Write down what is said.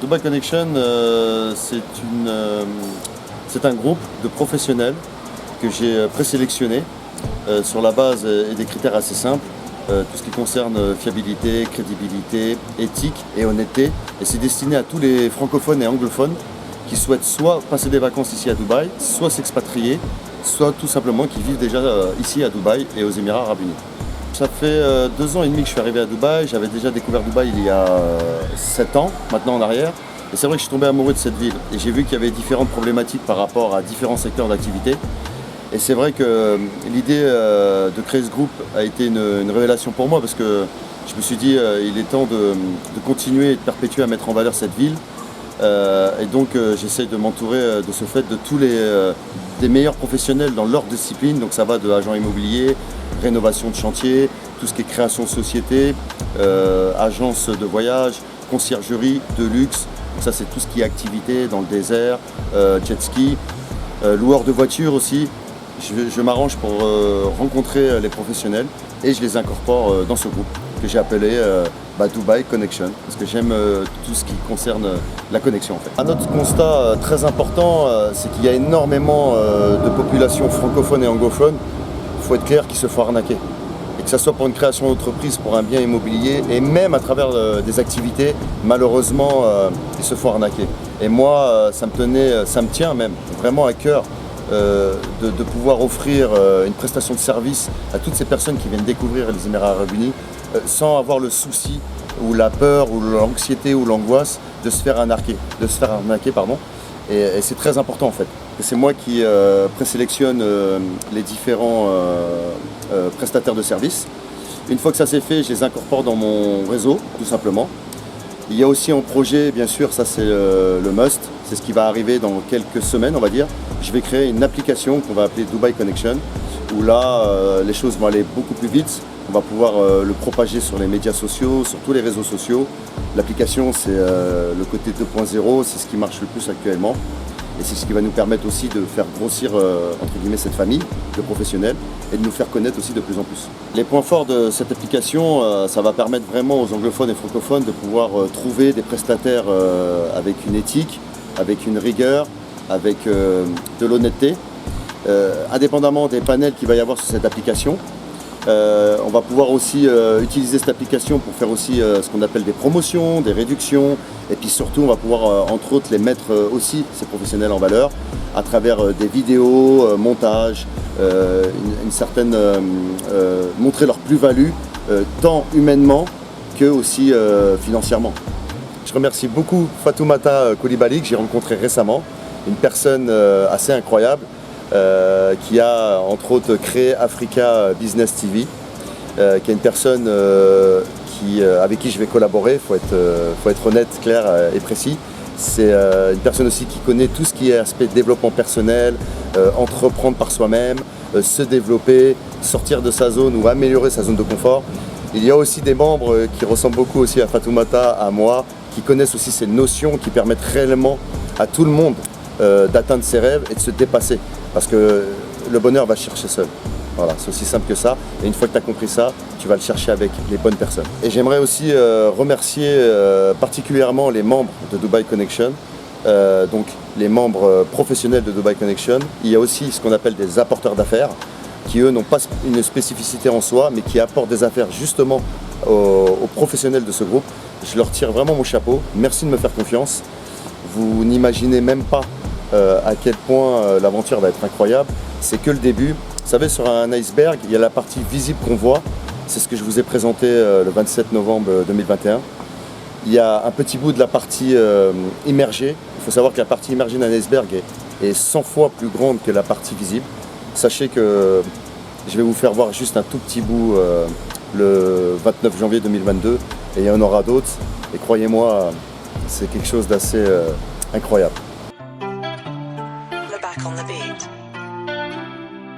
Dubai Connection, c'est un groupe de professionnels que j'ai présélectionné sur la base et des critères assez simples. Tout ce qui concerne fiabilité, crédibilité, éthique et honnêteté. Et c'est destiné à tous les francophones et anglophones qui souhaitent soit passer des vacances ici à Dubaï, soit s'expatrier, soit tout simplement qui vivent déjà ici à Dubaï et aux Émirats Arabes Unis. Ça fait 2 ans et demi que je suis arrivé à Dubaï. J'avais déjà découvert Dubaï il y a 7 ans maintenant en arrière. Et c'est vrai que je suis tombé amoureux de cette ville. Et j'ai vu qu'il y avait différentes problématiques par rapport à différents secteurs d'activité. Et c'est vrai que l'idée de créer ce groupe a été une révélation pour moi parce que je me suis dit il est temps de continuer et de perpétuer à mettre en valeur cette ville. Et donc j'essaie de m'entourer de ce fait de tous des meilleurs professionnels dans leur discipline. Donc ça va de agents immobiliers, rénovation de chantier, tout ce qui est création de société, agence de voyage, conciergerie, de luxe. Ça c'est tout ce qui est activité dans le désert, jet ski, loueur de voitures aussi. Je m'arrange pour rencontrer les professionnels et je les incorpore dans ce groupe que j'ai appelé Dubai Connection parce que j'aime tout ce qui concerne la connexion en fait. Un autre constat très important, c'est qu'il y a énormément de populations francophones et anglophones, il faut être clair, qui se font arnaquer. Et que ce soit pour une création d'entreprise, pour un bien immobilier et même à travers des activités, malheureusement, ils se font arnaquer. Et moi, ça me tient même vraiment à cœur de pouvoir offrir une prestation de service à toutes ces personnes qui viennent découvrir les Émirats Arabes Unis sans avoir le souci ou la peur ou l'anxiété ou l'angoisse de se faire arnaquer, Et c'est très important en fait. C'est moi qui présélectionne les différents prestataires de services. Une fois que ça c'est fait, je les incorpore dans mon réseau, tout simplement. Il y a aussi un projet, bien sûr, ça c'est le must, c'est ce qui va arriver dans quelques semaines, on va dire. Je vais créer une application qu'on va appeler Dubai Connection, où là, les choses vont aller beaucoup plus vite. On va pouvoir le propager sur les médias sociaux, sur tous les réseaux sociaux. L'application, c'est le côté 2.0, c'est ce qui marche le plus actuellement. Et c'est ce qui va nous permettre aussi de faire grossir, entre guillemets, cette famille de professionnels et de nous faire connaître aussi de plus en plus. Les points forts de cette application, ça va permettre vraiment aux anglophones et francophones de pouvoir trouver des prestataires avec une éthique, avec une rigueur, avec de l'honnêteté. Indépendamment des panels qu'il va y avoir sur cette application, on va pouvoir aussi utiliser cette application pour faire aussi ce qu'on appelle des promotions, des réductions, et puis surtout on va pouvoir entre autres les mettre aussi, ces professionnels, en valeur à travers des vidéos, montages, une certaine montrer leur plus-value tant humainement que aussi financièrement. Je remercie beaucoup Fatoumata Coulibaly que j'ai rencontré récemment, une personne assez incroyable. Qui a entre autres créé Africa Business TV, qui est une personne avec qui je vais collaborer, faut être honnête, clair et précis. C'est une personne aussi qui connaît tout ce qui est aspect développement personnel, entreprendre par soi-même, se développer, sortir de sa zone ou améliorer sa zone de confort. Il y a aussi des membres qui ressemblent beaucoup aussi à Fatoumata, à moi, qui connaissent aussi ces notions qui permettent réellement à tout le monde d'atteindre ses rêves et de se dépasser. Parce que le bonheur va se chercher seul. Voilà, c'est aussi simple que ça. Et une fois que tu as compris ça, tu vas le chercher avec les bonnes personnes. Et j'aimerais aussi remercier particulièrement les membres de Dubai Connection, donc les membres professionnels de Dubai Connection. Il y a aussi ce qu'on appelle des apporteurs d'affaires, qui eux n'ont pas une spécificité en soi, mais qui apportent des affaires justement aux professionnels de ce groupe. Je leur tire vraiment mon chapeau. Merci de me faire confiance. Vous n'imaginez même pas à quel point l'aventure va être incroyable. C'est que le début. Vous savez, sur un iceberg, il y a la partie visible qu'on voit. C'est ce que je vous ai présenté le 27 novembre 2021. Il y a un petit bout de la partie immergée. Il faut savoir que la partie immergée d'un iceberg est 100 fois plus grande que la partie visible. Sachez que je vais vous faire voir juste un tout petit bout le 29 janvier 2022 et il y en aura d'autres. Et croyez-moi, c'est quelque chose d'assez incroyable.